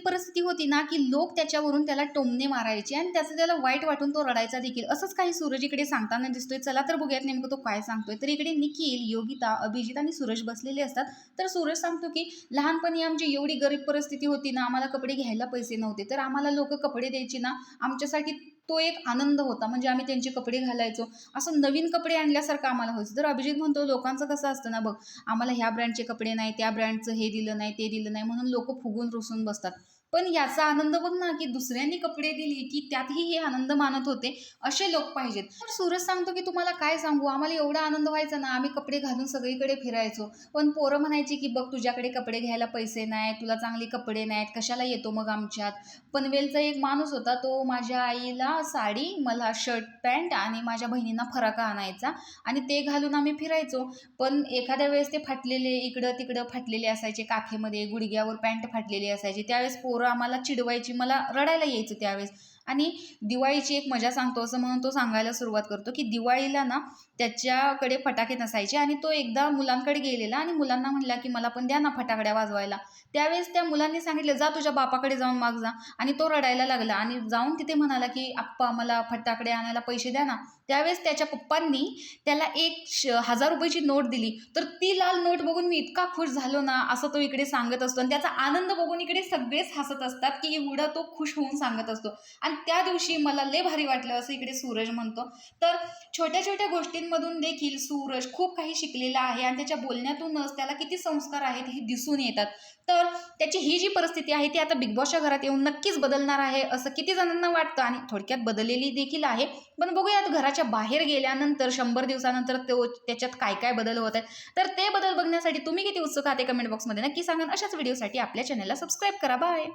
परिस्थिती होती ना, की लोक त्याच्यावरून त्याला टोमणे मारायचे आणि त्याचं त्याला वाईट वाटून तो रडायचा देखील. असंच काही सूरज इकडे सांगताना दिसतोय. चला तर बघूयात नेमकं तो काय सांगतोय. तर इकडे निखिल, योगिता, अभिजित आणि सूरज बसलेले असतात. तर सूरज सांगतो, की लहानपणी आमची एवढी गरीब परिस्थिती होती ना, आम्हाला कपडे घ्यायला पैसे नव्हते. तर आम्हाला लोकं कपडे द्यायची ना, आमच्यासाठी तो एक आनंद होता. म्हणजे आम्ही त्यांचे कपडे घालायचो. असं नवीन कपडे आणल्यासारखं आम्हाला व्हायचं. तर अभिजित म्हणतो, लोकांचं कसं असतं ना बघ, आम्हाला ह्या ब्रँडचे कपडे नाही, त्या ब्रँडचं हे दिलं नाही, ते दिलं नाही म्हणून लोकं फुगून रुसून बसतात. पण याचा आनंद बघ ना, की दुसऱ्यांनी कपडे दिली, की त्यातही हे आनंद मानत होते, असे लोक पाहिजेत. तर सूरज सांगतो, की तुम्हाला काय सांगू, आम्हाला एवढा आनंद व्हायचा ना, आम्ही कपडे घालून सगळीकडे फिरायचो. पण पोरं म्हणायची, की बघ तुझ्याकडे कपडे घ्यायला पैसे नाहीत, तुला चांगले कपडे नाहीत, कशाला येतो मग आमच्यात. पनवेलचा एक माणूस होता, तो माझ्या आईला साडी, मला शर्ट पॅन्ट आणि माझ्या बहिणींना फराका आणायचा आणि ते घालून आम्ही फिरायचो. पण एखाद्या वेळेस ते फाटलेले, इकडं-तिकडं फाटलेले असायचे, काखेमध्ये, गुडघ्यावर पॅन्ट फाटलेली असायची. त्यावेळेस पोरं आम्हाला चिडवायची, मला रडायला यायचं त्यावेळेस. आणि दिवाळीची एक मजा सांगतो असं म्हणून तो सांगायला सुरुवात करतो, की दिवाळीला ना त्याच्याकडे फटाके नसायचे आणि तो एकदा मुलांकडे गेलेला आणि मुलांना म्हणला, की मला पण द्या ना फटाकड्या वाजवायला. त्यावेळेस त्या मुलांनी सांगितलं, "जा तुझ्या बापाकडे जाऊन माग जा." आणि तो रडायला लागला आणि जाऊन तिथे म्हणाला, की "आप्पा मला फटाकडे आणायला पैसे द्या ना." त्यावेळेस त्याच्या पप्पांनी त्याला एक 1000 रुपयाची नोट दिली. तर ती लाल नोट बघून मी इतका खुश झालो ना, असं तो इकडे सांगत असतो आणि त्याचा आनंद बघून इकडे सगळेच हसत असतात, की एवढा तो खुश होऊन सांगत असतो. आणि त्या दिवशी मला लय भारी वाटलं असं इकडे सूरज म्हणतो. तर छोट्या-छोट्या गोष्टींमधून देखील सूरज खूप काही शिकलेला आहे आणि त्याच्या बोलण्यातूनच त्याला किती संस्कार आहेत हे दिसून येतात. तर त्याची ही जी परिस्थिती आहे ती आता बिग बॉसच्या घरात येऊन नक्कीच बदलणार आहे असं किती जणांना वाटतं आणि थोडक्यात बदललेली देखील आहे. पण बघूयात घराच्या बाहेर गेल्यानंतर 100 दिवसानंतर त्याच्यात काय-काय बदल होत आहेत. तर ते बदल बघण्यासाठी तुम्ही किती उत्सुक आहात ते कमेंट बॉक्समध्ये नक्की सांगा. अशाच व्हिडिओसाठी आपल्या चॅनलला सबस्क्राईब करा. बाय.